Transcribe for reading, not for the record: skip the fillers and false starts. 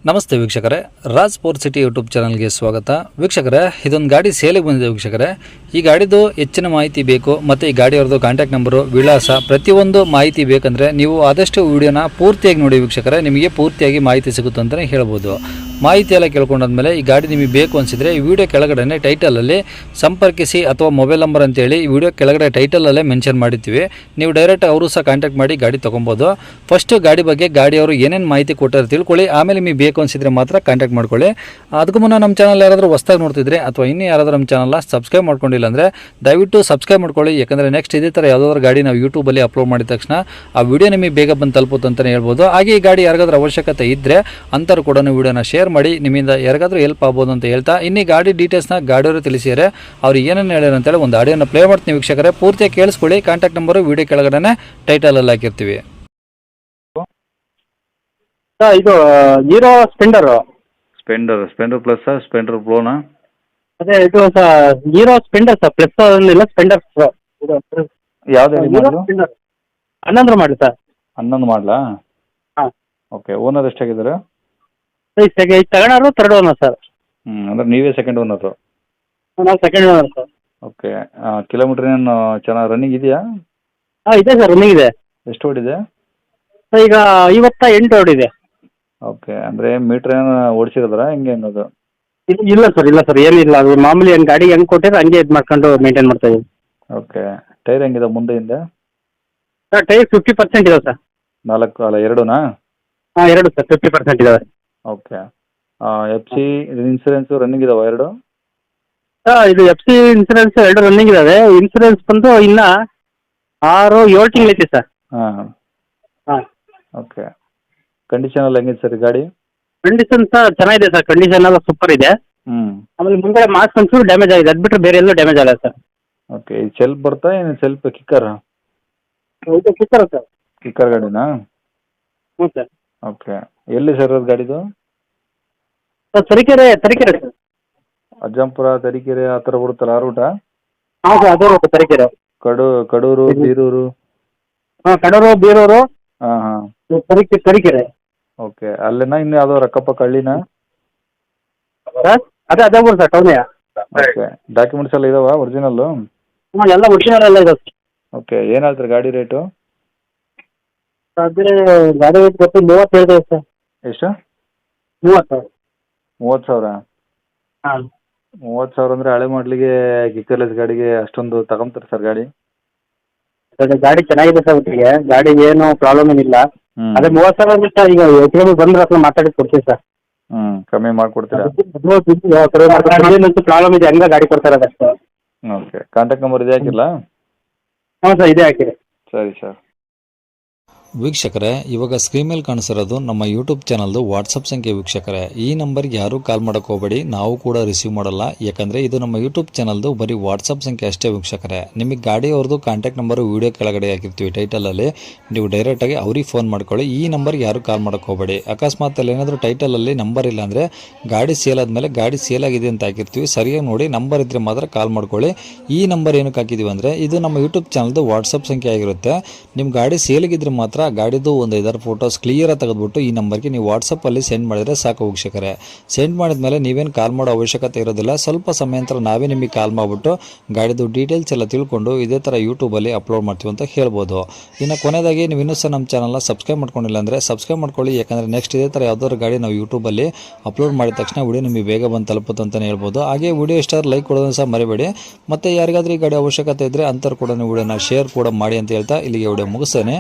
ನಮಸ್ತೆ ವೀಕ್ಷಕರೇ, Raj four city YouTube ಚಾನಲ್ಗೆ ಸ್ವಾಗತ. ವೀಕ್ಷಕರೇ, ಇದೊಂದು ಗಾಡಿ ಸೇಲಿಗೆ ಬಂದಿದೆ ವೀಕ್ಷಕರೇ. ಈ ಗಾಡಿದು ಹೆಚ್ಚಿನ ಮಾಹಿತಿ ಬೇಕು ಮತ್ತು ಈ ಗಾಡಿಯವ್ರದ್ದು ಕಾಂಟ್ಯಾಕ್ಟ್ ನಂಬರು, ವಿಳಾಸ, ಪ್ರತಿಯೊಂದು ಮಾಹಿತಿ ಬೇಕಂದರೆ ನೀವು ಆದಷ್ಟು ವಿಡಿಯೋನ ಪೂರ್ತಿಯಾಗಿ ನೋಡಿ ವೀಕ್ಷಕರೇ. ನಿಮಗೆ ಪೂರ್ತಿಯಾಗಿ ಮಾಹಿತಿ ಸಿಗುತ್ತೆ ಅಂತಲೇ ಹೇಳ್ಬೋದು. ಮಾಹಿತಿ ಎಲ್ಲ ಕೇಳ್ಕೊಂಡಾದ್ಮೇಲೆ ಈ ಗಾಡಿ ನಿಮಗೆ ಬೇಕು ಅನಿಸಿದರೆ ಈ ವಿಡಿಯೋ ಕೆಳಗಡೆ ಟೈಟಲಲ್ಲಿ ಸಂಪರ್ಕಿಸಿ ಅಥವಾ ಮೊಬೈಲ್ ನಂಬರ್ ಅಂತೇಳಿ ಈ ವಿಡಿಯೋ ಕೆಳಗಡೆ ಟೈಟಲಲ್ಲೇ ಮೆನ್ಷನ್ ಮಾಡಿರ್ತೀವಿ. ನೀವು ಡೈರೆಕ್ಟ್ ಅವರು ಸಹ ಕಾಂಟ್ಯಾಕ್ಟ್ ಮಾಡಿ ಗಾಡಿ ತೊಗೊಬೋದು. ಫಸ್ಟು ಗಾಡಿ ಬಗ್ಗೆ ಗಾಡಿಯವರು ಏನೇನು ಮಾಹಿತಿ ಕೊಟ್ಟಾರೆ ತಿಳ್ಕೊಳ್ಳಿ, ಆಮೇಲೆ ನಿಮಗೆ ಬೇಕು ಅನಿಸಿದರೆ ಮಾತ್ರ ಕಾಂಟ್ಯಾಕ್ಟ್ ಮಾಡ್ಕೊಳ್ಳಿ. ಅದಕ್ಕೂ ಮುನ್ನ ನಮ್ಮ ಚಾನಲ್ ಯಾರಾದರೂ ಹೊಸ್ದಾಗಿ ನೋಡ್ತಿದ್ರೆ ಅಥವಾ ಇನ್ನೂ ಯಾರಾದರೂ ನಮ್ಮ ಚಾನಲ್ನ ಸಬ್ಸ್ಕ್ರೈಬ್ ಮಾಡ್ಕೊಂಡಿಲ್ಲ ಅಂದರೆ ದಯವಿಟ್ಟು ಸಬ್ಸ್ಕ್ರೈಬ್ ಮಾಡ್ಕೊಳ್ಳಿ. ಯಾಕಂದರೆ ನೆಕ್ಸ್ಟ್ ಇದೇ ಥರ ಯಾವುದಾದ್ರೂ ಗಾಡಿ ನಾವು ಯೂಟ್ಯೂಬಲ್ಲಿ ಅಪ್ಲೋಡ್ ಮಾಡಿದ ತಕ್ಷಣ ಆ ವಿಡಿಯೋ ನಿಮಗೆ ಬೇಗ ಬಂದು ತಲುಪುತ್ತೆ ಅಂತಲೇ ಹೇಳ್ಬೋದು. ಹಾಗೆ ಈ ಗಾಡಿ ಯಾರಿಗಾದ್ರೂ ಅವಶ್ಯಕತೆ ಇದ್ದರೆ ಅಂಥವ್ರು ಕೂಡ ವಿಡಿಯೋನ ಶೇರ್ ಮಾಡಿ, ನಿಮ್ಮಿಂದ ಯಾರಿಗಾದ್ರೂ ಹೆಲ್ಪ್ ಆಗ್ಬೋದು ಅಂತ ಹೇಳ್ತಾ ಇನ್ನೀ ಗಾಡಿ ಡೀಟೇಲ್ಸ್ನ ಗಾಡಿಯವರು ತಿಳಿಸಿದರೆ ಅವ್ರು ಏನೇನು ಹೇಳ್ಯಾರ ಅಂತೇಳಿ ಒಂದು ಆಡಿಯೋನ ಪ್ಲೇ ಮಾಡ್ತೀನಿ ವೀಕ್ಷಕರೇ. ಪೂರ್ತಿಯಾಗಿ ಕೇಳಿಸ್ಕೊಳ್ಳಿ. ಕಾಂಟ್ಯಾಕ್ಟ್ ನಂಬರು ವಿಡಿಯೋ ಕೆಳಗಡೆ ಟೈಟಲಲ್ಲಿ ಹಾಕಿರ್ತೀವಿ. ಇದು ಹೀರೋ ಸ್ಪೆಂಡರ್ ಪ್ಲಸ್ ಸ್ಪೆಂಡರ್ ಪ್ರೋನಾ? ಅದೇ ಇದು ಹೀರೋ ಸ್ಪೆಂಡರ್ ಸರ್, ಪ್ಲಸ್ ಇಲ್ಲ ಸ್ಪೆಂಡರ್ ಯಾವ್ದು ಮಾಡಲು? ಹನ್ನೊಂದು ಮಾಡಿ ಸರ್. 11 ಮಾಡಲಾ? ಹಾಂ. ಓಕೆ. ಓನರ್ ಎಷ್ಟಾಗಿದ್ದಾರೆ? ಈಗ ತಗೊಂಡಾರು ಥರ್ಡ್ ಓನರ್ ಸರ್. ಅಂದರೆ ನೀವೇ ಸೆಕೆಂಡ್ ಓನರು? ನಾವು second owner sir. Okay. Kilometre ಏನು ಚೆನ್ನಾಗಿ ರನ್ನಿಂಗ್ ಇದೆಯಾ? ಹಾಂ ಇದೆ ಸರ್, ರನ್ನಿಂಗ್ ಇದೆ. ಎಷ್ಟು ಓಡಿದೆ? ಈಗ 58 ಓಡಿದೆ. ಓಕೆ. ಅಂದರೆ ಮೀಟ್ರ್ ಏನು ಓಡಿಸಿರೋದ್ರಾ ಹೆಂಗೆ ಅನ್ನೋದು? ಇಲ್ಲ ಸರ್ ಏನಿಲ್ಲ, ಅದು ಮಾಮೂಲಿ ಹೆಂಗೆ ಗಾಡಿ ಹೆಂಗೆ ಕೊಟ್ಟಿದ್ರೆ ಹಂಗೆ ಇದು ಮಾಡ್ಕೊಂಡು ಮೇಂಟೈನ್ ಮಾಡ್ತಾ ಇದ್ದೀವಿ. ಓಕೆ. ಟೈರ್ ಹೆಂಗಿದೆ ಮುಂದೆ ಹಿಂದೆ? ಸರ್ ಟೈರ್ 50% ಇದಾವೆ ಸರ್. 4 ಅಲ್ಲ 2ನಾ? ಹಾಂ 2 ಸರ್, 50% ಇದಾವೆ. Okay. F C insurance running ಇದಾವೆ 2? ಸರ್ ಇದು FC ಇನ್ಸೂರೆನ್ಸ್ 2 ರನ್ನಿಂಗ್ ಇದಾವೆ. ಇನ್ಸೂರೆನ್ಸ್ ಬಂದು ಇನ್ನೂ 6-7 ತಿಂಗಳೈತಿ ಸರ್. ಹಾಂ. ಹಾಂ. ಓಕೆ. ಕಂಡೀಷನ್ ಎಲ್ಲ ಹೆಂಗಿದೆ ಸರ್ ಈ ಗಾಡಿ? ಕಂಡೀಷನ್ ಸರ್ ಚೆನ್ನಾಗಿದೆ ಸರ್, ಕಂಡೀಷನ್ ಎಲ್ಲ ಸೂಪರ್ ಇದೆ. ಆಮೇಲೆ ಮುಂದೆ ಮಾಸ್ಕ್ ಒಂಚೂರು ಡ್ಯಾಮೇಜ್ ಆಗಿದೆ, ಅದು ಬಿಟ್ಟರೆ ಬೇರೆ ಎಲ್ಲೂ ಡ್ಯಾಮೇಜ್ ಆಗಲ್ಲ ಸರ್. ಓಕೆ. ಇದು ಸೆಲ್ಫ್ ಬರ್ತಾ ಏನು ಸೆಲ್ಫ್ ಕಿಕ್ಕರ್? ಇದು ಕಿಕ್ಕರ್ ಸರ್. ಕಿಕ್ಕರ್ ಗಾಡಿನಾ? ಹ್ಞೂ ಸರ್. ಓಕೆ. ಎಲ್ಲಿ ಸರ್ ಅದು ಗಾಡಿದು? Sir Tarikere sir. ಅಜ್ಜಂಪುರ, ತರೀಕೆರೆ ಆ ಥರ ಬರುತ್ತಲ್ಲ ಆ ರೂಟಾ? ಹಾಂ ಸರ್, ಅದೇ ಬರುತ್ತೆ ತರೀಕೆರೆ. ಕಡೂರು, ಬೀರೂರು? ಹಾಂ, ಕಡೂರು, ಬೀರೂರು, ಹಾಂ ಹಾಂ. ತರೀಕೆರೆ. ಓಕೆ. ಅಲ್ಲೇನಾ ಇನ್ನು ಯಾವುದೋ ಅಕ್ಕಪಕ್ಕ ಹಳ್ಳಿನಾ? ಸರ್ ಅದೇ ಊರು ಸರ್, ಟೌನೇ. ಓಕೆ. ಡಾಕ್ಯುಮೆಂಟ್ಸ್ ಎಲ್ಲ ಇದಾವಾ ಒರಿಜಿನಲ್ಲು? ಹಾಂ ಎಲ್ಲ ಒರಿಜಿನಲ್ ಎಲ್ಲ ಇದೆ ಸರ್. ಓಕೆ. ಏನು ಹೇಳ್ತಾರೆ ಗಾಡಿ ರೇಟು? ಅದೇ ಗಾಡಿ ರೇಟ್ ಗೊತ್ತು 30 ಹೇಳ್ತೇವೆ ಸರ್. ಎಷ್ಟು? 30. 30,000? ಹಾಂ. 30,000 ಅಂದರೆ ಹಳೆ ಮಾಡಲಿಗೆ ಕಿಕ್ಕರ್ಲೆಸ್ ಗಾಡಿಗೆ ಅಷ್ಟೊಂದು ತಗೊಂತಾರೆ ಸರ್ ಗಾಡಿ? ಗಾಡಿ ಚೆನ್ನಾಗಿದೆ ಸರ್, ಒಟ್ಟಿಗೆ ಗಾಡಿ ಏನು ಪ್ರಾಬ್ಲಮ್ ಏನಿಲ್ಲ. ಅದೇ 30,000 ಅಂದ್ರೆ ಸರ್, ಈಗ ಎ ಬಂದ್ರೆ ಹತ್ರ ಮಾತಾಡಿ ಕೊಡ್ತೀವಿ ಸರ್. ಕಮ್ಮಿ ಮಾಡಿಕೊಡ್ತೀರಾ? ಪ್ರಾಬ್ಲಮ್ ಇದೆ, ಹಂಗ ಗಾಡಿ ಕೊಡ್ತಾರೆ ಅದಷ್ಟೇ. ಓಕೆ. ಕಾಂಟ್ಯಾಕ್ಟ್ ನಂಬರ್ ಇದೆ ಹಾಕಿಲ್ಲ? ಹಾಂ ಸರ್, ಇದೇ ಹಾಕಿರಿ. ಸರಿ ಸರ್. ವೀಕ್ಷಕರೇ, ಇವಾಗ ಸ್ಕ್ರೀನ್ ಮೇಲೆ ಕಾಣಿಸಿರೋದು ನಮ್ಮ ಯೂಟ್ಯೂಬ್ ಚಾನಲ್ದು ವಾಟ್ಸಪ್ ಸಂಖ್ಯೆ ವೀಕ್ಷಕರೇ. ಈ ನಂಬರ್ಗೆ ಯಾರೂ ಕಾಲ್ ಮಾಡೋಕೆ ಹೋಗಬೇಡಿ, ನಾವು ಕೂಡ ರಿಸೀವ್ ಮಾಡಲ್ಲ. ಯಾಕಂದರೆ ಇದು ನಮ್ಮ ಯೂಟ್ಯೂಬ್ ಚಾನಲ್ದು ಬರೀ ವಾಟ್ಸಪ್ ಸಂಖ್ಯೆ ಅಷ್ಟೇ ವೀಕ್ಷಕರೇ. ನಿಮಗೆ ಗಾಡಿಯವ್ರದ್ದು ಕಾಂಟ್ಯಾಕ್ಟ್ ನಂಬರು ವೀಡಿಯೋ ಕೆಳಗಡೆ ಹಾಕಿರ್ತೀವಿ ಟೈಟಲಲ್ಲಿ, ನೀವು ಡೈರೆಕ್ಟಾಗಿ ಅವ್ರಿಗೆ ಫೋನ್ ಮಾಡ್ಕೊಳ್ಳಿ. ಈ ನಂಬರ್ಗೆ ಯಾರೂ ಕಾಲ್ ಮಾಡೋಕೆ ಹೋಗಬೇಡಿ. ಅಕಸ್ಮಾತ್ ಅಲ್ಲಿ ಏನಾದರೂ ಟೈಟಲಲ್ಲಿ ನಂಬರ್ ಇಲ್ಲ ಅಂದರೆ ಗಾಡಿ ಸೇಲ್ ಆದಮೇಲೆ ಗಾಡಿ ಸೇಲ್ ಆಗಿದೆ ಅಂತ ಹಾಕಿರ್ತೀವಿ, ಸರಿಯಾಗಿ ನೋಡಿ ನಂಬರ್ ಇದ್ದರೆ ಮಾತ್ರ ಕಾಲ್ ಮಾಡ್ಕೊಳ್ಳಿ. ಈ ನಂಬರ್ ಏನಕ್ಕೆ ಹಾಕಿದ್ದೀವಿ ಅಂದರೆ ಇದು ನಮ್ಮ ಯೂಟ್ಯೂಬ್ ಚಾನಲ್ದು ವಾಟ್ಸಪ್ ಸಂಖ್ಯೆ ಆಗಿರುತ್ತೆ. ನಿಮ್ಮ ಗಾಡಿ ಸೇಲಿಗಿದ್ರೆ ಮಾತ್ರ ಗಾಡಿದು ಒಂದು 5 ಫೋಟೋಸ್ ಕ್ಲಿಯರಾಗಿ ತೆಗೆದುಬಿಟ್ಟು ಈ ನಂಬರ್ಗೆ ನೀವು ವಾಟ್ಸಪ್ಪಲ್ಲಿ ಸೆಂಡ್ ಮಾಡಿದರೆ ಸಾಕು ವೀಕ್ಷಕರೇ. ಸೆಂಡ್ ಮಾಡಿದ್ಮೇಲೆ ನೀವೇನು ಕಾಲ್ ಮಾಡೋ ಅವಶ್ಯಕತೆ ಇರೋದಿಲ್ಲ. ಸ್ವಲ್ಪ ಸಮಯ ನಂತರ ನಾವೇ ನಿಮಗೆ ಕಾಲ್ ಮಾಡಿಬಿಟ್ಟು ಗಾಡಿದು ಡೀಟೇಲ್ಸ್ ಎಲ್ಲ ತಿಳ್ಕೊಂಡು ಇದೇ ಥರ ಯೂಟ್ಯೂಬಲ್ಲಿ ಅಪ್ಲೋಡ್ ಮಾಡ್ತೀವಿ ಅಂತ ಹೇಳ್ಬೋದು. ಇನ್ನು ಕೊನೆಯದಾಗಿ ನೀವು ಇನ್ನೂ ಸಹ ನಮ್ಮ ಚಾನಲ್ನ ಸಬ್ಸ್ಕ್ರೈಬ್ ಮಾಡ್ಕೊಂಡಿಲ್ಲ ಅಂದರೆ ಸಬ್ಸ್ಕ್ರೈಬ್ ಮಾಡ್ಕೊಳ್ಳಿ. ಯಾಕಂದರೆ ನೆಕ್ಸ್ಟ್ ಇದೇ ಥರ ಯಾವ್ದಾದ್ರು ಗಾಡಿ ನಾವು ಯೂಟ್ಯೂಬಲ್ಲಿ ಅಪ್ಲೋಡ್ ಮಾಡಿದ ತಕ್ಷಣ ವಿಡಿಯೋ ನಿಮಗೆ ಬೇಗ ಬಂದು ತಲುಪುತ್ತೆ ಅಂತಲೇ ಹೇಳ್ಬೋದು. ಹಾಗೆ ವಿಡಿಯೋ ಇಷ್ಟ ಲೈಕ್ ಕೊಡೋದನ್ನು ಸಹ ಮರಿಬೇಡಿ. ಮತ್ತು ಯಾರಿಗಾದ್ರೂ ಈ ಗಾಡಿ ಅವಶ್ಯಕತೆ ಇದ್ದರೆ ಅಂಥವ್ರು ಕೂಡ ವಿಡಿಯೋನ ಶೇರ್ ಕೂಡ ಮಾಡಿ ಅಂತ ಹೇಳ್ತಾ ಇಲ್ಲಿಗೆ ವಿಡಿಯೋ ಮುಗಿಸ್ತೇನೆ.